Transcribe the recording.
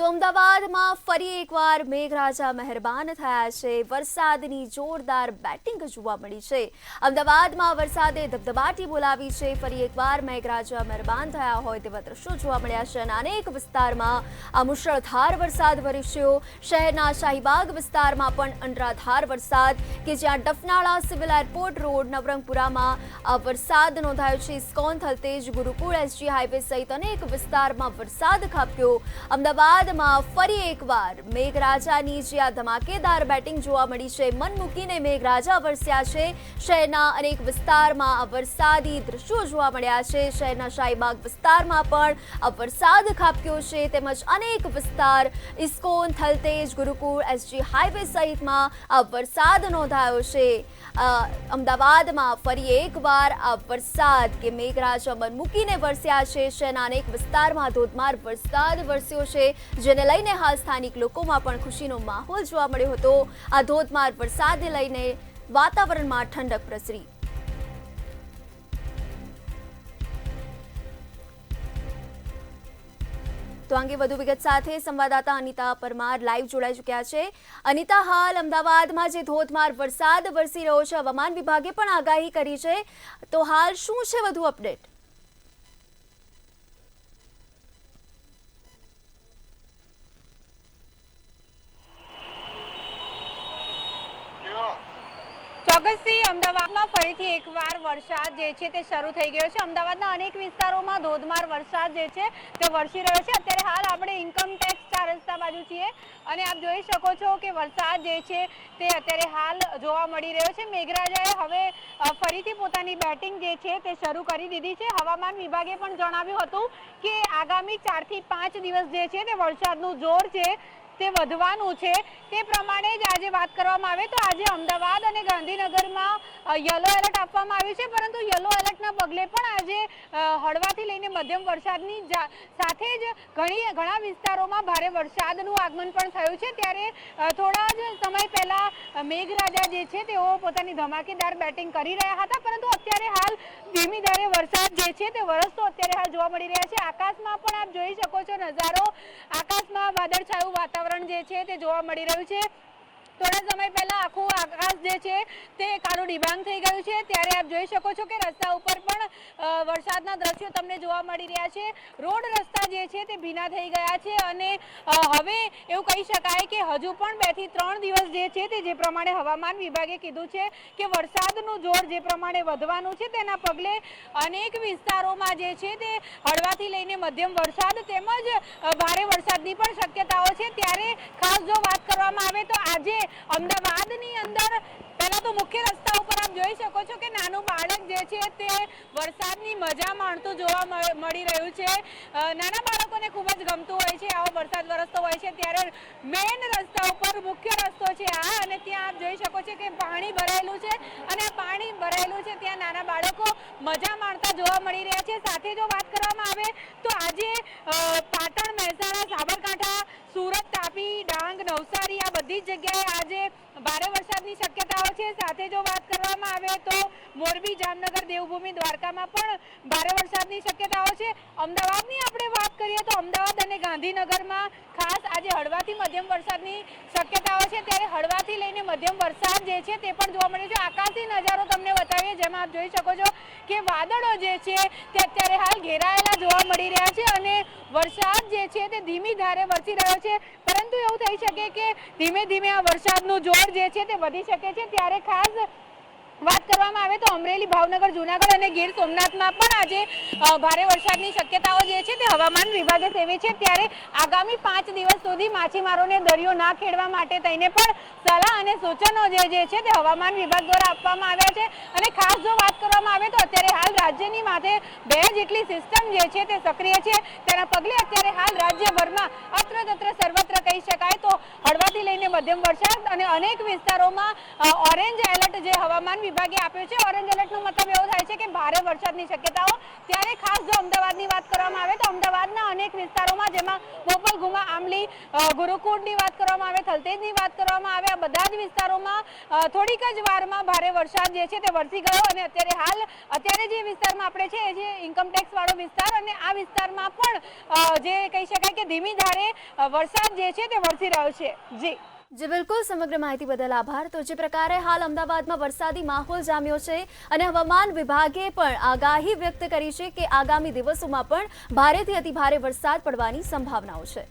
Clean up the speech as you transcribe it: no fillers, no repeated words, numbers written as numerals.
તો અમદાવાદમાં ફરી એકવાર મેઘરાજા મહેરબાન થયા છે। વરસાદની જોરદાર બેટિંગ જોવા મળી છે। અમદાવાદમાં વરસાદે ધબધબાટી બોલાવી છે। ફરી એકવાર મેઘરાજા મહેરબાન થયા હોય તેવા દ્રશ્યો જોવા મળ્યા છે અને અનેક વિસ્તારમાં આ મુશળધાર વરસાદ વરસ્યો। શહેરના શાહીબાગ વિસ્તારમાં પણ અનરાધાર વરસાદ કે જ્યાં ડફનાળા સિવિલ એરપોર્ટ રોડ નવરંગપુરામાં વરસાદ નોંધાયો છે। ઇસ્કોન થલતેજ ગુરુકુળ એસજી હાઈવે સહિત અનેક વિસ્તારમાં વરસાદ ખાબક્યો। અમદાવાદ ફરી એકવાર મેઘરાજાની જે આ ધમાકેદાર બેટિંગ જોવા મળી છે। મન મૂકીને મેઘરાજા વરસ્યા છે। શહેરના અનેક વિસ્તારમાં આ વરસાદી દ્રશ્યો જોવા મળ્યા છે। શહેરના શાહીબાગ વિસ્તારમાં પણ આ વરસાદ ખાબક્યો છે તેમજ અનેક વિસ્તાર ઇસ્કોન થલતેજ ગુરુકુળ એસજી હાઈવે સહિતમાં આ વરસાદ નોંધાયો છે। અમદાવાદમાં ફરી એકવાર આ વરસાદ કે મેઘરાજા મન મૂકીને વરસ્યા છે। શહેરના અનેક વિસ્તારમાં ધોધમાર વરસાદ વરસ્યો છે જેને લઈને હાલ સ્થાનિક લોકોમાં પણ ખુશીનો માહોલ જોવા મળ્યો હતો। આ ધોધમાર વરસાદને લઈને વાતાવરણમાં ઠંડક પ્રસરી। તો અંગે વધુ વિગત સાથે સંવાદદાતા અનિતા પરમાર લાઈવ જોડાઈ ચૂક્યા છે। અનિતા, હાલ અમદાવાદમાં જે ધોધમાર વરસાદ વરસી રહ્યો છે, હવામાન વિભાગે પણ આગાહી કરી છે, તો હાલ શું છે વધુ અપડેટ? ચોક્કસથી અમદાવાદમાં ફરીથી એકવાર વરસાદ જે છે તે શરૂ થઈ ગયો છે। અમદાવાદના અનેક વિસ્તારોમાં ધોધમાર વરસાદ જે છે તે વરસી રહ્યો છે। અત્યારે હાલ આપણે ઇન્કમટેક્સ 4 રસ્તા બાજુ છીએ અને આપ જોઈ શકો છો કે વરસાદ જે છે તે અત્યારે હાલ જોવા મળી રહ્યો છે। મેઘરાજાએ હવે ફરીથી પોતાની બેટિંગ જે છે તે શરૂ કરી દીધી છે। હવામાન વિભાગે પણ જણાવ્યું હતું કે આગામી 4 થી 5 દિવસ જે છે તે વરસાદનું જોર છે તે વધવાનું છે। તે પ્રમાણે જ આજે વાત કરવામાં આવે તો આજે અમદાવાદ અને ગાંધીનગરમાં યલો એલર્ટ આપવામાં આવ્યું છે, પરંતુ યલો એલર્ટના પગલે પણ આજે હળવાથી લઈને મધ્યમ વરસાદની સાથે જ ઘણા વિસ્તારોમાં ભારે વરસાદનું આગમન પણ થયું છે। ત્યારે થોડા જ સમય પહેલા મેઘરાજા જે છે તેઓ પોતાની ધમાકેદાર બેટિંગ કરી રહ્યા હતા, પરંતુ અત્યારે હાલ ધીમી ધારે વરસાદ જે છે તે વરસતો અત્યારે હાલ જોવા મળી રહ્યા છે। આકાશમાં પણ આપ જોઈ શકો છો નજારો, આકાશમાં વાદળછાયું વાતાવરણ જે છે તે જોવા મળી રહ્યું છે। થોડા સમય પહેલા આખું આકાશ જે છે તે કાળું ડિબાંગ થઈ ગયું છે। ત્યારે આપ જોઈ શકો છો કે રસ્તા ઉપર પણ વરસાદના દ્રશ્યો તમને જોવા મળી રહ્યા છે। રોડ રસ્તા જે છે તે ભીના થઈ ગયા છે અને હવે એવું કહી શકાય કે હજુ પણ 2 થી 3 દિવસ જે છે તે જે પ્રમાણે હવામાન વિભાગે કીધું છે કે વરસાદનું જોર જે પ્રમાણે વધવાનું છે તેના પગલે અનેક વિસ્તારોમાં જે છે તે હળવાથી લઈને મધ્યમ વરસાદ તેમજ ભારે વરસાદની પણ શક્યતાઓ છે। ત્યારે ખાસ જો વાત કરવામાં આવે તો આજે અમદાવાદની અંદર પહેલા તો મુખ્ય રસ્તા ઉપર આપ જોઈ શકો છો કે નાનું બાળક જે છે તે વરસાદની મજા માણતું જોવા મળી રહ્યું છે। નાના બાળકોને ખૂબ જ ગમતું હોય છે આવો વરસાદ વરસતો હોય છે। ત્યારે મેઇન રસ્તા ઉપર મુખ્ય રસ્તો છે આ, અને ત્યાં આપ જોઈ શકો છો કે પાણી ભરાયેલું છે અને આ પાણી ભરાયેલું છે ત્યાં નાના બાળકો મજા માણતા જોવા મળી રહ્યા છે। સાથે જો વાત કરવામાં આવે તો આજે પાટણ, મહેસાણા, સાબરકાંઠા, સુરત, તાપી, ડાંગ, નવસારી આ બધી જ જગ્યાએ આજે ભારે વરસાદની શક્યતાઓ છે। સાથે જો વાત કરવામાં આવે તો મોરબી, જામનગર, દેવભૂમિ, દ્વારકામાં પણ ભારે વરસાદની શક્યતાઓ છે। અમદાવાદની આપણે વાત કરીએ તો અમદાવાદ અને ગાંધીનગરમાં ખાસ આજે હળવાથી મધ્યમ વરસાદની શક્યતાઓ છે। ત્યારે હળવાથી લઈને મધ્યમ વરસાદ જે છે તે પણ જોવા મળે છે। આકાશી નજારો તમને બતાવીએ જેમાં આપ જોઈ શકો છો કે વાદળો જે છે તે અત્યારે હાલ ઘેરાયેલા જોવા મળી રહ્યા છે અને વરસાદ જે છે તે ધીમી ધારે વરસી રહ્યો છે, પરંતુ એવું થઈ શકે કે ધીમે ધીમે આ વરસાદનું જોર જે છે તે વધી શકે છે। ત્યારે ખાસ વાત કરવામાં આવે તો અમરેલી, ભાવનગર, જૂનાગઢ અને ગીર સોમનાથમાં પણ આજે ભારે વરસાદની શક્યતાઓ જે છે તે હવામાન વિભાગે સેવી છે। ત્યારે આગામી 5 દિવસ સુધી માછીમારોને દરિયો ના ખેડવા માટે થઈને પણ સલાહ અને સૂચનો જે છે તે હવામાન વિભાગ દ્વારા આપવામાં આવ્યા છે। અને ખાસ જો વાત કરવામાં આવે તો અત્યારે હાલ રાજ્યની માથે 2 જેટલી સિસ્ટમ જે છે તે સક્રિય છે। તેના પગલે અત્યારે હાલ રાજ્યભરમાં અત્ર તત્ર સર્વત્ર કહી શકાય તો હળવાથી લઈને મધ્યમ વરસાદ અને અનેક વિસ્તારોમાં ઓરેન્જ એલર્ટ જે હવામાન વિભાગે આપ્યું છે. ઓરેન્જ એલર્ટનો મતલબ એવો થાય છે કે ભારે વરસાદની શક્યતાઓ. ત્યારે ખાસ જો અમદાવાદની વાત કરવામાં આવે તો અમદાવાદના અનેક વિસ્તારોમાં, જેમાં બોપલ, ગુમા, આમલી, ગુરુકુંડની વાત કરવામાં આવે, થલતેજની વાત કરવામાં આવે, આ બધા જ વિસ્તારોમાં થોડીક જ વારમાં ભારે વરસાદ જે છે તે વરસી ગયો. અને અત્યારે જે વિસ્તારમાં આપણે છે એ જે ઇન્કમટેક્સ વાળો વિસ્તાર, અને આ વિસ્તારમાં પણ જે કહી શકાય કે ધીમી ધારે વરસાદ જે છે તે વરસી રહ્યો છે. જી બિલકુલ, સમગ્ર માહિતી બદલ આભાર. તો જે પ્રકારે હાલ અમદાવાદમાં વરસાદી માહોલ જામ્યો છે અને હવામાન વિભાગે પણ આગાહી વ્યક્ત કરી છે કે આગામી દિવસોમાં પણ ભારેથી અતિભારે વરસાદ પડવાની સંભાવનાઓ છે.